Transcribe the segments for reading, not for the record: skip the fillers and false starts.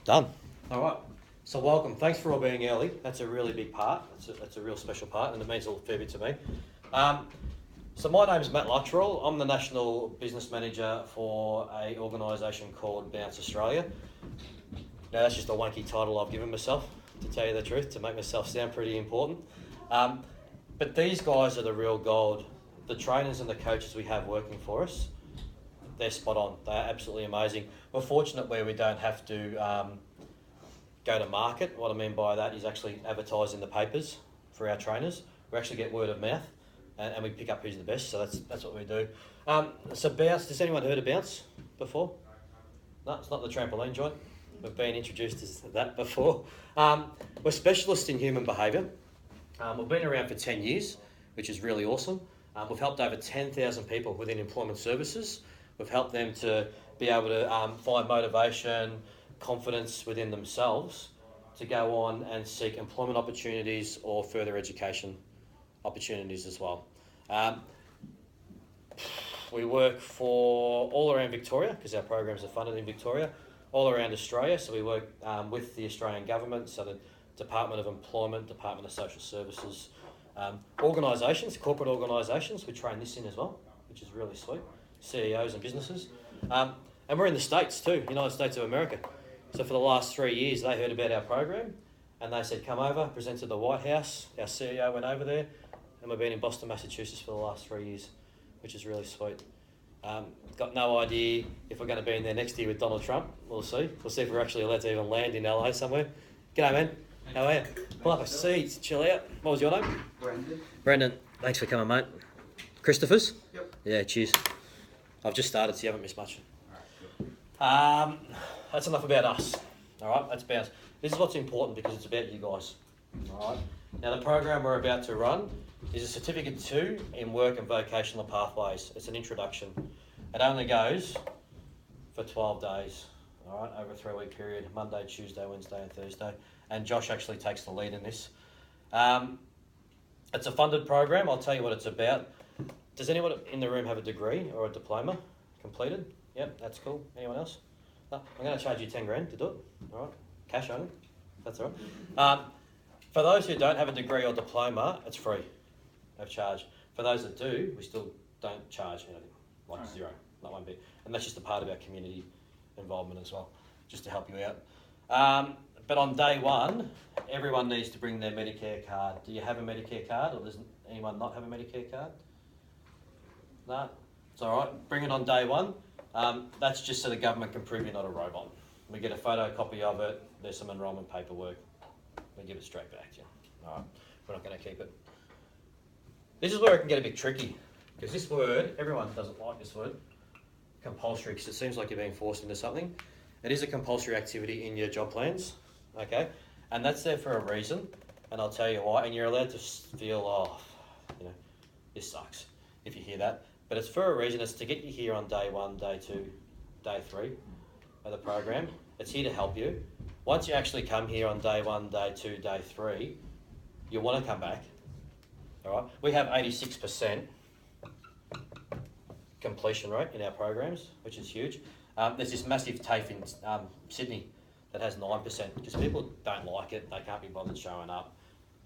Done. All right. So welcome. Thanks for all being early. That's a really big part. That's a real special part, and it means a fair bit to me. So my name is Matt Luttrell. I'm the National Business Manager for a organisation called Bounce Australia. Now that's just a wonky title I've given myself, to tell you the truth, to make myself sound pretty important. But these guys are the real gold. The trainers and the coaches we have working for us, they're spot on. They're absolutely amazing. We're fortunate where we don't have to go to market. What I mean by that is actually advertise in the papers for our trainers. We actually get word of mouth, and we pick up who's the best. So that's what we do. So Bounce, has anyone heard of Bounce before? No, it's not the trampoline joint. We've been introduced as that before. We're specialists in human behaviour. We've been around for 10 years, which is really awesome. We've helped over 10,000 people within employment services. We've helped them to be able to find motivation, confidence within themselves to go on and seek employment opportunities or further education opportunities as well. We work for all around Victoria because our programs are funded in Victoria, all around Australia. So we work with the Australian government, so the Department of Employment, Department of Social Services, organisations, corporate organisations. We train this in as well, which is really sweet. CEOs and businesses. And we're in the States too, United States of America. So for the last 3 years, they heard about our program and they said, come over, present to the White House. Our CEO went over there and we've been in Boston, Massachusetts for the last 3 years, which is really sweet. Got no idea if we're going to be in there next year with Donald Trump. We'll see. We'll see if we're actually allowed to even land in LA somewhere. G'day, man. How are you? Pull up a seat, chill out. What was your name? Brendan. Thanks for coming, mate. Christopher's? Yep. Yeah, cheers. I've just started, so you haven't missed much. That's enough about us. All right, that's Bounce. This is what's important because it's about you guys. All right. Now, the program we're about to run is a Certificate 2 in Work and Vocational Pathways. It's an introduction. It only goes for 12 days, all right, over a 3-week period, Monday, Tuesday, Wednesday and Thursday. And Josh actually takes the lead in this. It's a funded program. I'll tell you what it's about. Does anyone in the room have a degree or a diploma completed? Yep, that's cool. Anyone else? No, I'm going to charge you 10 grand to do it. All right, cash only. That's all right. For those who don't have a degree or diploma, it's free of charge. For those that do, we still don't charge anything, like zero, not one bit. And that's just a part of our community involvement as well, just to help you out. But on day one, everyone needs to bring their Medicare card. Do you have a Medicare card, or does anyone not have a Medicare card? No? It's all right. Bring it on day one. That's just so the government can prove you're not a robot. We get a photocopy of it. There's some enrolment paperwork. We give it straight back to you. All right. We're not going to keep it. This is where it can get a bit tricky, because this word, everyone doesn't like this word, compulsory, because it seems like you're being forced into something. It is a compulsory activity in your job plans, okay? And that's there for a reason, and I'll tell you why. And you're allowed to feel, this sucks if you hear that. But it's for a reason. It's to get you here on day 1, day 2, day 3 of the program. It's here to help you. Once you actually come here on day 1, day 2, day 3, you'll want to come back. All right. We have 86% completion rate in our programs, which is huge. There's this massive TAFE in Sydney that has 9% because people don't like it. They can't be bothered showing up.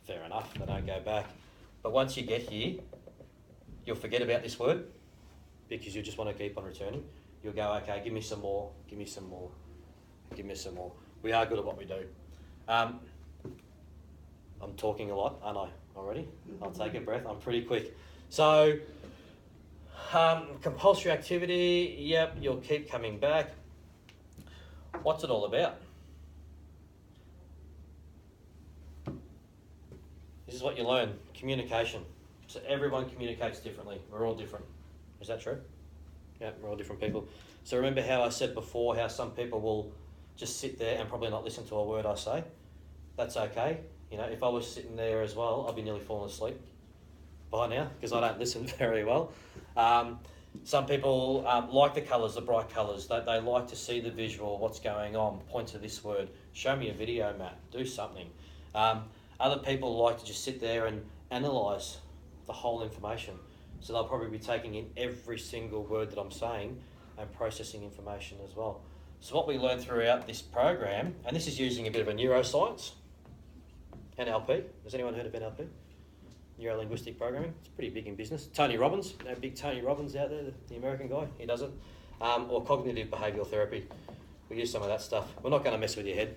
Fair enough. They don't go back. But once you get here, you'll forget about this word because you just want to keep on returning. You'll go, okay, give me some more, give me some more, give me some more. We are good at what we do. I'm talking a lot, aren't I, already? I'll take a breath. I'm pretty quick. So, compulsory activity, yep, you'll keep coming back. What's it all about? This is what you learn, communication. So everyone communicates differently. We're all different. Is that true? Yeah, we're all different people. So remember how I said before how some people will just sit there and probably not listen to a word I say? That's okay. If I was sitting there as well, I'd be nearly falling asleep by now because I don't listen very well. Some people like the colours, the bright colours. They like to see the visual, what's going on. Point to this word. Show me a video, Matt. Do something. Other people like to just sit there and analyse the whole information. So they'll probably be taking in every single word that I'm saying and processing information as well. So what we learn throughout this program, and this is using a bit of a neuroscience, NLP. Has anyone heard of NLP? Neuro-linguistic programming. It's pretty big in business. Tony Robbins, big Tony Robbins out there, the American guy, he does it. Or cognitive behavioural therapy. We use some of that stuff. We're not going to mess with your head.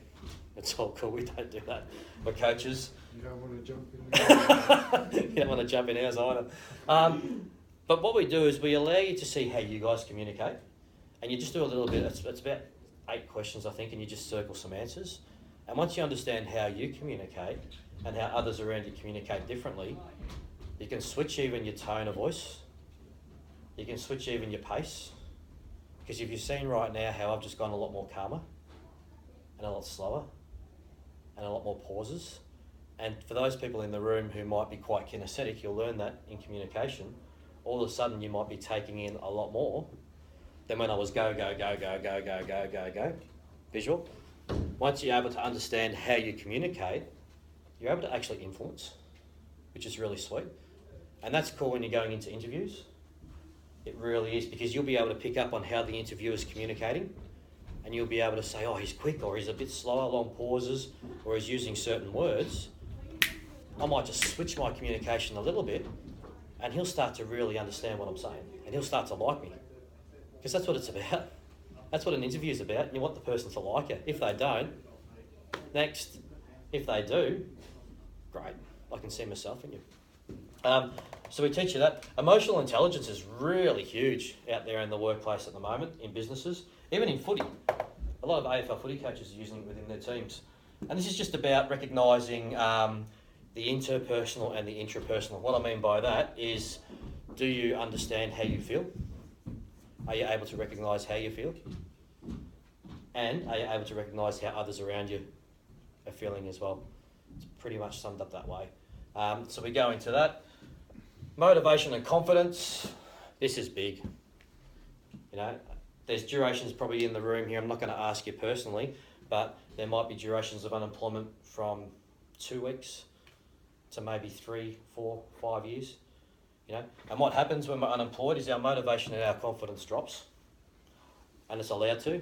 It's all cool, we don't do that. We're coaches. You don't want to jump in. You don't want to jump in ours either. But what we do is we allow you to see how you guys communicate. And you just do a little bit, it's about 8 questions I think, and you just circle some answers. And once you understand how you communicate and how others around you communicate differently, you can switch even your tone of voice. You can switch even your pace. Because if you've seen right now how I've just gone a lot more calmer and a lot slower and a lot more pauses. And for those people in the room who might be quite kinesthetic, you'll learn that in communication. All of a sudden you might be taking in a lot more than when I was go, visual. Once you're able to understand how you communicate, you're able to actually influence, which is really sweet. And that's cool when you're going into interviews. It really is, because you'll be able to pick up on how the interviewer's communicating, and you'll be able to say, oh, he's quick, or he's a bit slower, long pauses, or he's using certain words. I might just switch my communication a little bit, and he'll start to really understand what I'm saying, and he'll start to like me. Because that's what it's about. That's what an interview is about. You want the person to like you. If they don't, next. If they do, great. I can see myself in you. So we teach you that. Emotional intelligence is really huge out there in the workplace at the moment, in businesses, even in footy. A lot of AFL footy coaches are using it within their teams. And this is just about recognising the interpersonal and the intrapersonal. What I mean by that is, do you understand how you feel? Are you able to recognise how you feel? And are you able to recognise how others around you are feeling as well? It's pretty much summed up that way. So we go into that. Motivation and confidence. This is big. You know, there's durations probably in the room here. I'm not going to ask you personally, but there might be durations of unemployment from 2 weeks to maybe 3, 4, 5 years. You know, and what happens when we're unemployed is our motivation and our confidence drops, and it's allowed to.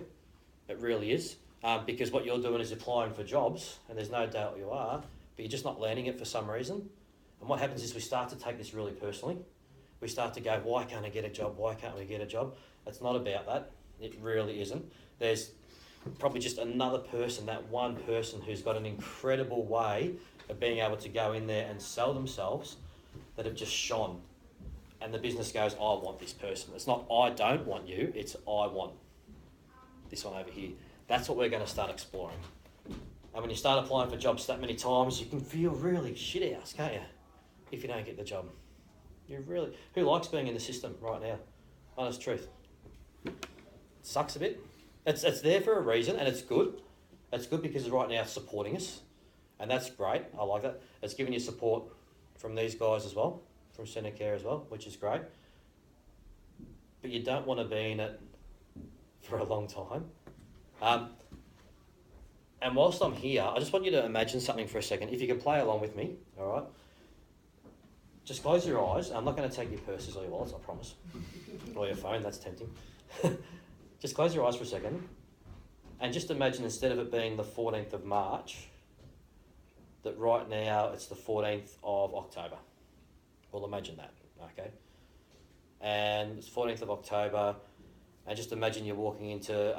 It really is, because what you're doing is applying for jobs, and there's no doubt you are, but you're just not landing it for some reason. And what happens is we start to take this really personally. We start to go, why can't I get a job? Why can't we get a job? It's not about that. It really isn't. There's probably just another person, that one person who's got an incredible way of being able to go in there and sell themselves that have just shone. And the business goes, I want this person. It's not, I don't want you, it's I want this one over here. That's what we're going to start exploring. And when you start applying for jobs that many times, you can feel really shit-house, can't you? If you don't get the job. Who likes being in the system right now? Honest truth. It sucks a bit. It's there for a reason, and it's good. It's good because right now it's supporting us. And that's great. I like that. It's giving you support from these guys as well, from Centre Care as well, which is great. But you don't want to be in it for a long time. And whilst I'm here, I just want you to imagine something for a second. If you can play along with me, all right? Just close your eyes. I'm not going to take your purses or your wallets, I promise. Or your phone, that's tempting. Just close your eyes for a second. And just imagine, instead of it being the 14th of March, that right now it's the 14th of October. Well, imagine that, okay? And it's 14th of October, and just imagine you're walking into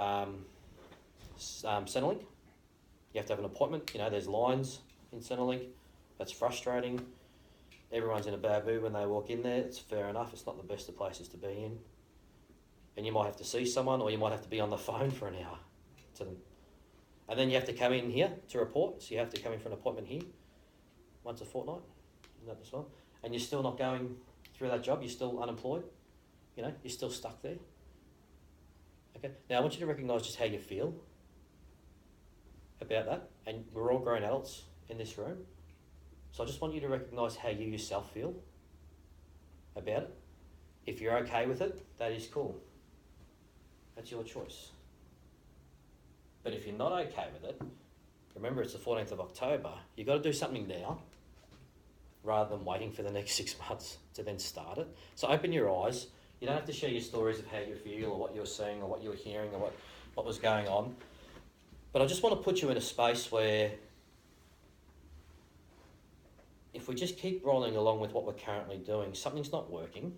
Centrelink. You have to have an appointment. You know, there's lines in Centrelink. That's frustrating. Everyone's in a bad mood when they walk in there. It's fair enough. It's not the best of places to be in. And you might have to see someone, or you might have to be on the phone for an hour to them. And then you have to come in here to report. So you have to come in for an appointment here once a fortnight. Isn't that as well? And you're still not going through that job. You're still unemployed. You know, you're still stuck there. Okay. Now I want you to recognise just how you feel about that. And we're all grown adults in this room. So I just want you to recognise how you yourself feel about it. If you're okay with it, that is cool. That's your choice. But if you're not okay with it, remember it's the 14th of October, you've got to do something now rather than waiting for the next 6 months to then start it. So open your eyes. You don't have to share your stories of how you feel or what you're seeing or what you're hearing or what was going on. But I just want to put you in a space where if we just keep rolling along with what we're currently doing, something's not working.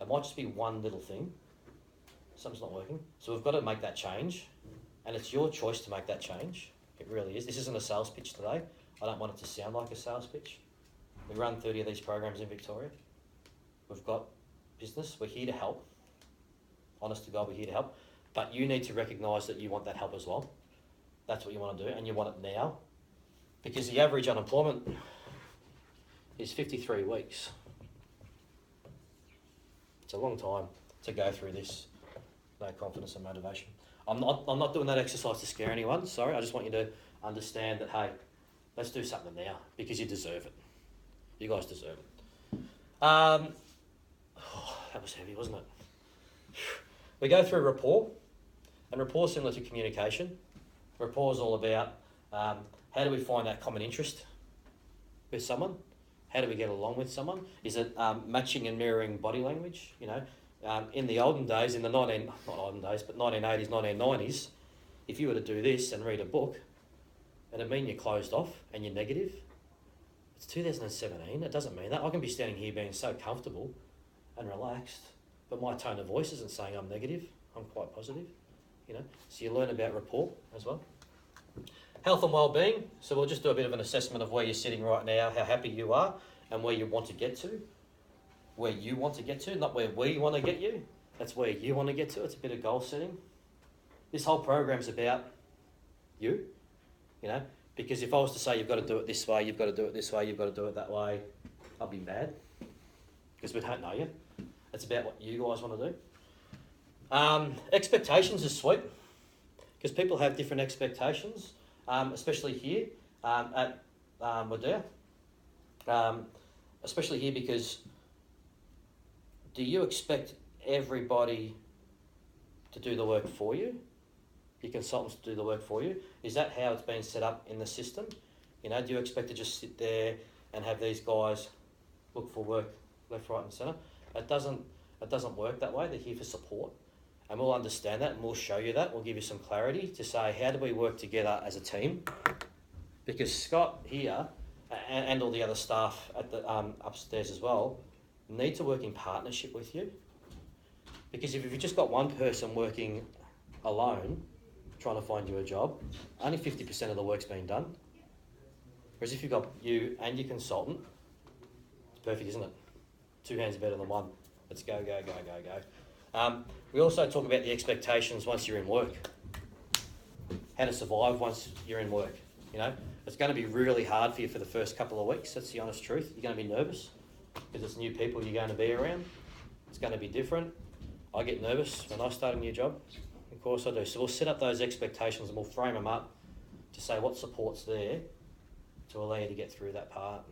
It might just be one little thing. Something's not working. So we've got to make that change. And it's your choice to make that change. It really is. This isn't a sales pitch today. I don't want it to sound like a sales pitch. We run 30 of these programs in Victoria. We've got business. We're here to help. Honest to God, we're here to help. But you need to recognise that you want that help as well. That's what you want to do, and you want it now. Because the average unemployment is 53 weeks. It's a long time to go through this. No confidence and motivation. I'm not doing that exercise to scare anyone, sorry. I just want you to understand that, hey, let's do something now because you deserve it. You guys deserve it. That was heavy, wasn't it? We go through rapport, and rapport is similar to communication. Rapport is all about how do we find that common interest with someone? How do we get along with someone? Is it matching and mirroring body language? You know, in the olden days, in the 1980s, 1990s, if you were to do this and read a book, it'd mean you're closed off and you're negative. It's 2017, it doesn't mean that. I can be standing here being so comfortable and relaxed, but my tone of voice isn't saying I'm negative, I'm quite positive, you know. So you learn about rapport as well. Health and well-being, so we'll just do a bit of an assessment of where you're sitting right now, how happy you are, and where you want to get to. Where you want to get to, not where we want to get you. That's where you want to get to. It's a bit of goal setting. This whole program's about you, you know, because if I was to say you've got to do it this way, you've got to do it this way, you've got to do it that way, I'll be mad because we don't know you. It's about what you guys want to do. Expectations is sweet because people have different expectations, especially here at Wadea. Especially here because do you expect everybody to do the work for you? Your consultants to do the work for you? Is that how it's been set up in the system? You know, do you expect to just sit there and have these guys look for work left, right and centre? It doesn't work that way. They're here for support. And we'll understand that and we'll show you that. We'll give you some clarity to say, how do we work together as a team? Because Scott here and all the other staff at the upstairs as well need to work in partnership with you. Because if you've just got one person working alone, trying to find you a job, only 50% of the work's been done. Whereas if you've got you and your consultant, it's perfect, isn't it? Two hands are better than one. Let's go, go, go, go, go. We also talk about the expectations once you're in work. How to survive once you're in work, you know? It's going to be really hard for you for the first couple of weeks. That's the honest truth. You're going to be nervous because it's new people you're going to be around. It's going to be different. I get nervous when I start a new job. Of course I do. So we'll set up those expectations and we'll frame them up to say what support's there to allow you to get through that part.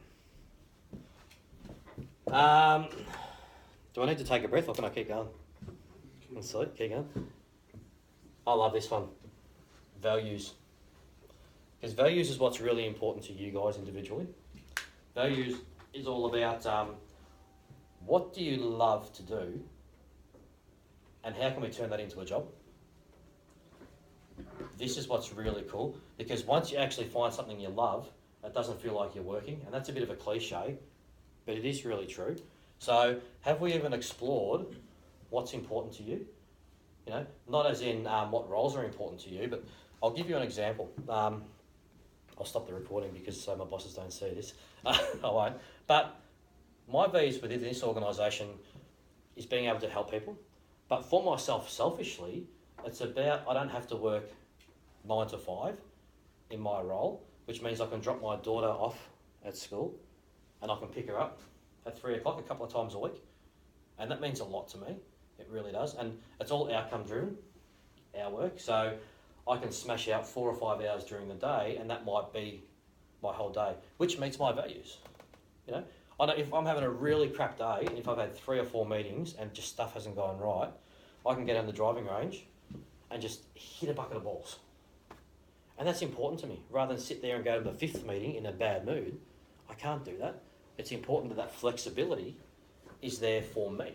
Do I need to take a breath or can I keep going? Let's see, keep going. I love this one. Values. Because values is what's really important to you guys individually. Values is all about what do you love to do and how can we turn that into a job? This is what's really cool because once you actually find something you love, it doesn't feel like you're working, and that's a bit of a cliche, but it is really true. So have we even explored what's important to you? You know, not as in what roles are important to you, but I'll give you an example. I'll stop the recording because so my bosses don't see this. I won't. But my values within this organisation is being able to help people. But for myself, selfishly, it's about I don't have to work 9 to 5 in my role, which means I can drop my daughter off at school and I can pick her up at 3 o'clock a couple of times a week. And that means a lot to me. It really does. And it's all outcome driven, our work. So I can smash out 4 or 5 hours during the day and that might be my whole day, which meets my values. You know, I know if I'm having a really crap day and if I've had 3 or 4 meetings and just stuff hasn't gone right, I can get on the driving range and just hit a bucket of balls. And that's important to me. Rather than sit there and go to the 5th meeting in a bad mood, I can't do that. It's important that that flexibility is there for me.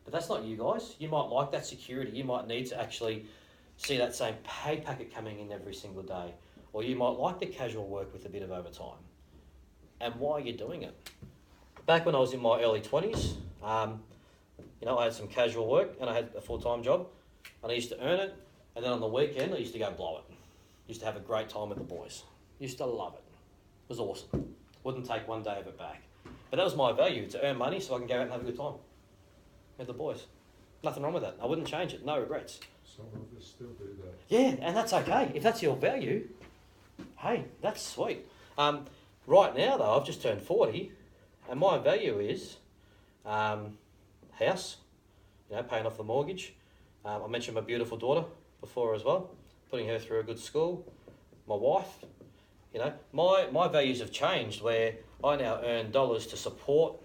But that's not you guys. You might like that security. You might need to actually see that same pay packet coming in every single day. Or you might like the casual work with a bit of overtime. And why are you doing it? Back when I was in my early 20s, I had some casual work and I had a full-time job and I used to earn it, and then on the weekend I used to go blow it. Used to have a great time with the boys. Used to love it. It was awesome. Wouldn't take one day of it back. But that was my value, to earn money so I can go out and have a good time with the boys. Nothing wrong with that. I wouldn't change it. No regrets. Some of us still do that. Yeah, and that's okay. If that's your value, hey, that's sweet. Right now, though, I've just turned 40, and my value is house, paying off the mortgage. I mentioned my beautiful daughter before as well, putting her through a good school. My wife, my values have changed where I now earn dollars to support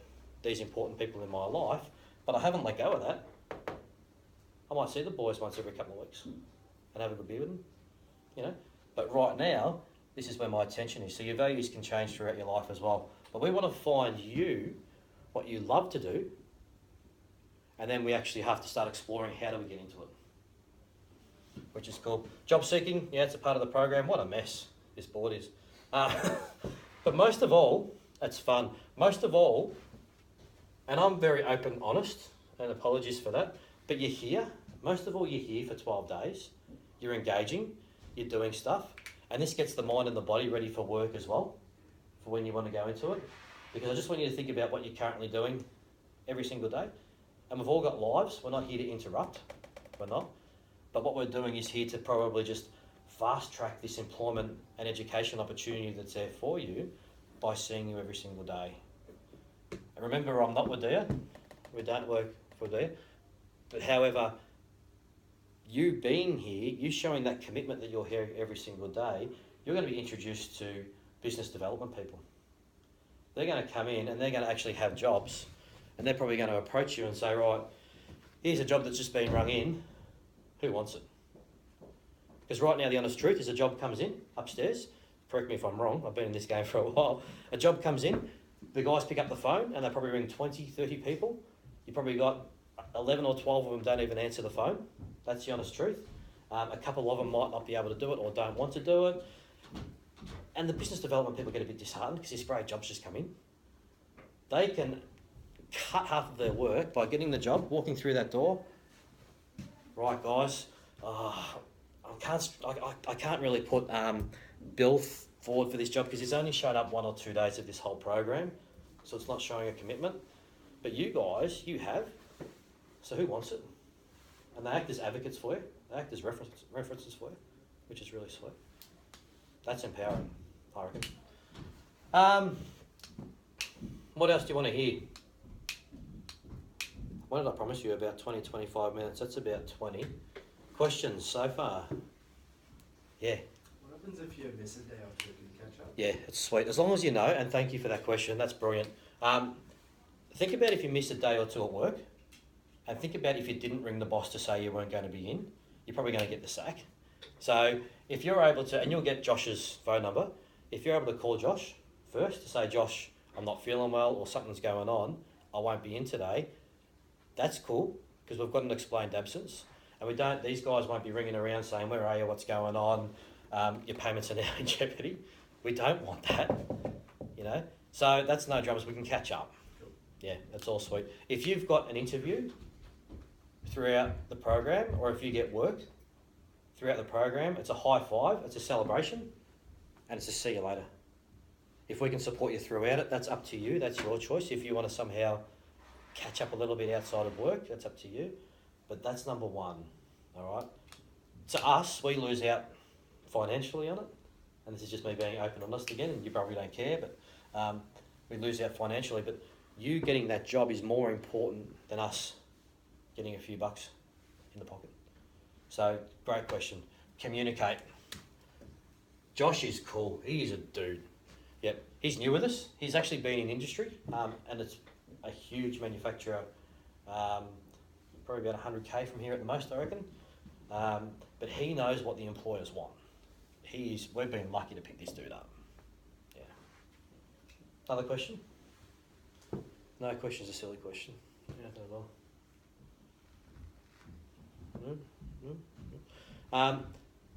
these important people in my life, but I haven't let go of that. I might see the boys once every couple of weeks and have a good beer with them, But right now, this is where my attention is. So your values can change throughout your life as well. But we want to find you what you love to do, and then we actually have to start exploring how do we get into it, which is cool. Job seeking, yeah, it's a part of the program. What a mess this board is. But most of all, it's fun. Most of all, and I'm very open, honest, and apologies for that, but you're here. Most of all, you're here for 12 days. You're engaging, you're doing stuff, and this gets the mind and the body ready for work as well, for when you want to go into it. Because I just want you to think about what you're currently doing every single day. And we've all got lives. We're not here to interrupt. We're not. But what we're doing is here to probably just fast track this employment and education opportunity that's there for you by seeing you every single day. And remember, I'm not Wadea. We don't work for Wadea. But however, you being here, you showing that commitment that you're here every single day, you're going to be introduced to business development people. They're going to come in and they're going to actually have jobs, and they're probably going to approach you and say, right, here's a job that's just been rung in. Who wants it? Because right now, the honest truth is a job comes in upstairs. Correct me if I'm wrong. I've been in this game for a while. A job comes in. The guys pick up the phone and they probably ring 20, 30 people. You probably got 11 or 12 of them don't even answer the phone. That's the honest truth. A couple of them might not be able to do it or don't want to do it. And the business development people get a bit disheartened because these great jobs just come in. They can cut half of their work by getting the job, walking through that door. Right, guys, I can't really put Bill forward for this job because he's only showed up 1 or 2 days of this whole program, so it's not showing a commitment. But you guys, you have, so who wants it? And they act as advocates for you. They act as references for you, which is really sweet. That's empowering, I reckon. What else do you want to hear? What did I promise you? About 20, 25 minutes. That's about 20. Questions so far? Yeah. What happens if you miss a day or two? Can you catch up? Yeah, it's sweet. As long as you know, and thank you for that question. That's brilliant. Think about if you miss a day or two at work, and think about if you didn't ring the boss to say you weren't going to be in, you're probably going to get the sack. So if you're able to, and you'll get Josh's phone number, if you're able to call Josh first to say, Josh, I'm not feeling well or something's going on, I won't be in today, that's cool because we've got an explained absence. And we don't, these guys won't be ringing around saying, where are you, what's going on, your payments are now in jeopardy. We don't want that, So that's no dramas, we can catch up. Yeah, that's all sweet. If you've got an interview throughout the program, or if you get work throughout the program, it's a high five, it's a celebration, and it's a see you later. If we can support you throughout it, that's up to you, that's your choice. If you want to somehow catch up a little bit outside of work, that's up to you. But that's number one, all right? To us, we lose out financially on it, and this is just me being open and honest again, and you probably don't care, but we lose out financially, but you getting that job is more important than us getting a few bucks in the pocket. So, great question. Communicate. Josh is cool. He is a dude. Yep, he's new with us. He's actually been in industry, and it's a huge manufacturer, probably about 100K from here at the most, I reckon. But he knows what the employers want. We've been lucky to pick this dude up. Yeah. Another question? No question's a silly question. Yeah, no, well.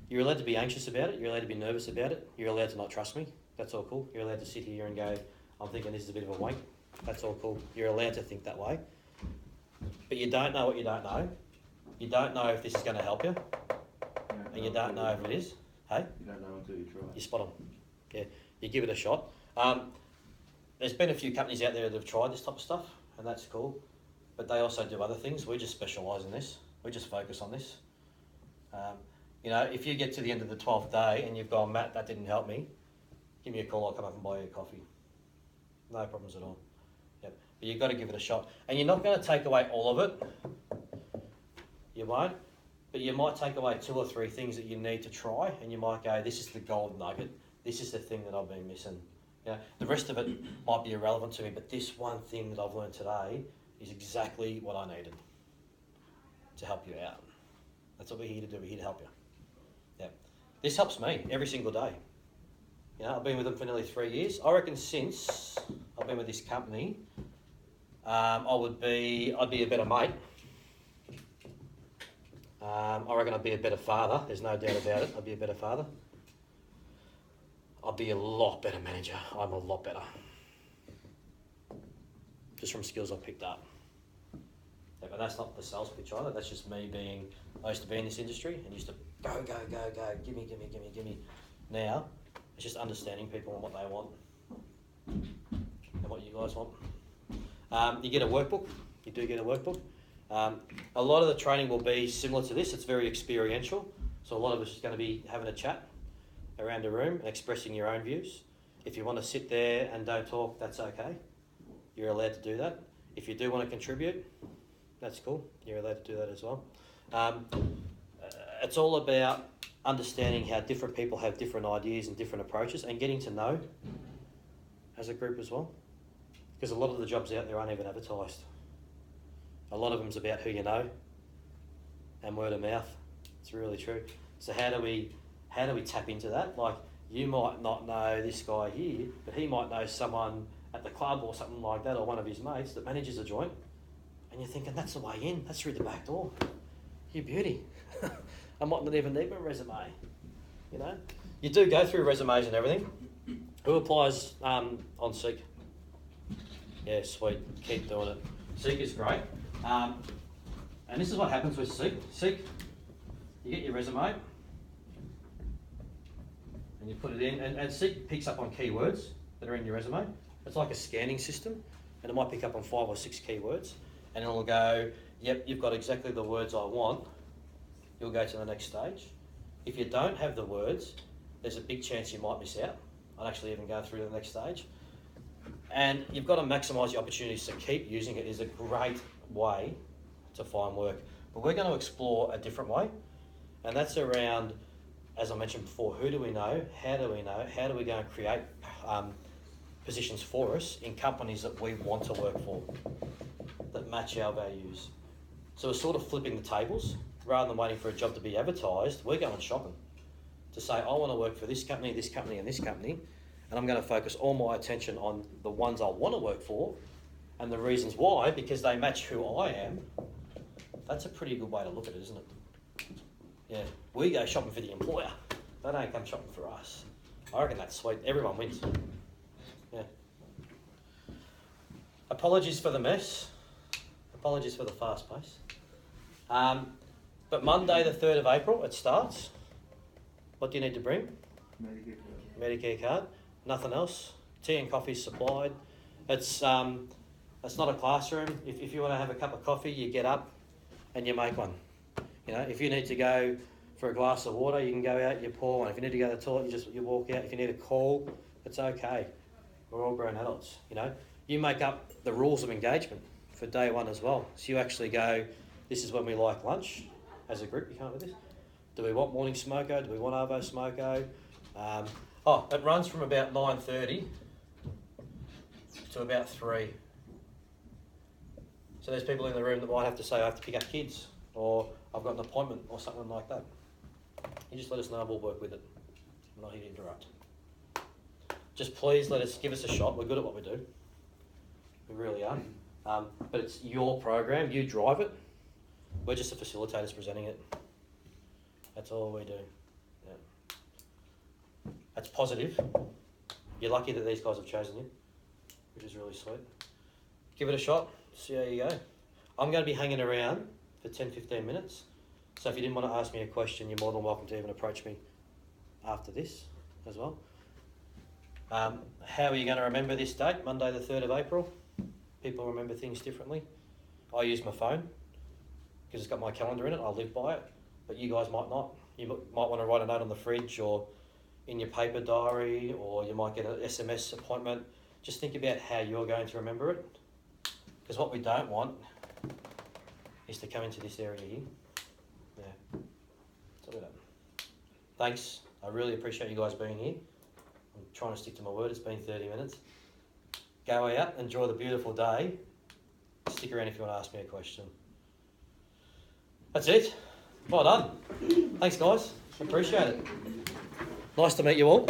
You're allowed to be anxious about it. You're allowed to be nervous about it. You're allowed to not trust me. That's all cool. You're allowed to sit here and go, I'm thinking this is a bit of a wank. That's all cool. You're allowed to think that way. But you don't know what you don't know. You don't know if this is going to help you. And you don't know if it is. Hey? You don't know until you try. You're spot on. Yeah, you give it a shot. There's been a few companies out there that have tried this type of stuff, and that's cool. But they also do other things. We just specialise in this. We just focus on this. You know, if you get to the end of the 12th day and you've gone, Matt, that didn't help me, give me a call, I'll come up and buy you a coffee. No problems at all. Yep. But you've got to give it a shot. And you're not going to take away all of it. You won't. But you might take away 2 or 3 things that you need to try, and you might go, this is the gold nugget. This is the thing that I've been missing. Yeah, the rest of it might be irrelevant to me, but this one thing that I've learned today is exactly what I needed to help you out. That's what we're here to do. We're here to help you. Yeah, this helps me every single day. You know, I've been with them for nearly 3 years. I reckon since I've been with this company, I'd be a better mate. I reckon I'd be a better father. There's no doubt about it. I'd be a better father. I'd be a lot better manager. I'm a lot better. Just from skills I've picked up. Yeah, but that's not the sales pitch either. That's just me being, I used to be in this industry and used to go, gimme. Now, it's just understanding people and what they want and what you guys want. You get a workbook. You do get a workbook. A lot of the training will be similar to this. It's very experiential. So a lot of us is going to be having a chat around a room and expressing your own views. If you want to sit there and don't talk, that's okay. You're allowed to do that. If you do want to contribute, that's cool. You're allowed to do that as well. It's all about understanding how different people have different ideas and different approaches and getting to know as a group as well. Because a lot of the jobs out there aren't even advertised. A lot of them's about who you know and word of mouth. It's really true. So how do we tap into that? Like, you might not know this guy here, but he might know someone at the club or something like that, or one of his mates that manages a joint, and you're thinking, that's the way in, that's through the back door. You beauty. I might not even need my resume. You know? You do go through resumes and everything. Who applies on Seek? Yeah, sweet. Keep doing it. Seek is great. And this is what happens with Seek. Seek, you get your resume, and you put it in, and Seek picks up on keywords that are in your resume. It's like a scanning system, and it might pick up on 5 or 6 keywords, and it'll go, yep, you've got exactly the words I want. You'll go to the next stage. If you don't have the words, there's a big chance you might miss out on actually even going through to the next stage. And you've got to maximise your opportunities, so keep using it. Is a great way to find work. But we're going to explore a different way, and that's around, as I mentioned before, who do we know, how do we know, how do we go and create positions for us in companies that we want to work for, that match our values. So we're sort of flipping the tables. Rather than waiting for a job to be advertised, we're going shopping to say, I want to work for this company, and this company, and I'm going to focus all my attention on the ones I want to work for and the reasons why, because they match who I am. That's a pretty good way to look at it, isn't it? Yeah, we go shopping for the employer. They don't come shopping for us. I reckon that's sweet. Everyone wins. Yeah. Apologies for the mess. Apologies for the fast pace. But Monday the 3rd of April, it starts. What do you need to bring? Medicare card. Nothing else. Tea and coffee supplied. It's not a classroom. If you want to have a cup of coffee, you get up and you make one. You know, if you need to go for a glass of water, you can go out, you pour one. If you need to go to the toilet, you walk out. If you need a call, it's okay. We're all grown adults, you know. You make up the rules of engagement for day one as well. So you actually go, this is when we like lunch as a group. You come up with this. Do we want morning smoko? Do we want arvo smoko? It runs from about 9:30 to about 3. So there's people in the room that might have to say, I have to pick up kids, or I've got an appointment, or something like that. You just let us know, we'll work with it. I'm not here to interrupt. Just please give us a shot. We're good at what we do. We really are. But it's your program, you drive it. We're just the facilitators presenting it. That's all we do. Yeah. That's positive. You're lucky that these guys have chosen you, which is really sweet. Give it a shot, see how you go. I'm going to be hanging around for 10-15 minutes. So if you didn't want to ask me a question, you're more than welcome to even approach me after this as well. How are you going to remember this date, Monday the 3rd of April? People remember things differently. I use my phone because it's got my calendar in it. I live by it, but you guys might not. You might want to write a note on the fridge or in your paper diary, or you might get an SMS appointment. Just think about how you're going to remember it, because what we don't want is to come into this area here. Yeah, that's all we don't. Thanks. I really appreciate you guys being here. I'm trying to stick to my word. It's been 30 minutes. Go out, enjoy the beautiful day. Stick around if you want to ask me a question. That's it. Well done. Thanks, guys. Appreciate it. Nice to meet you all.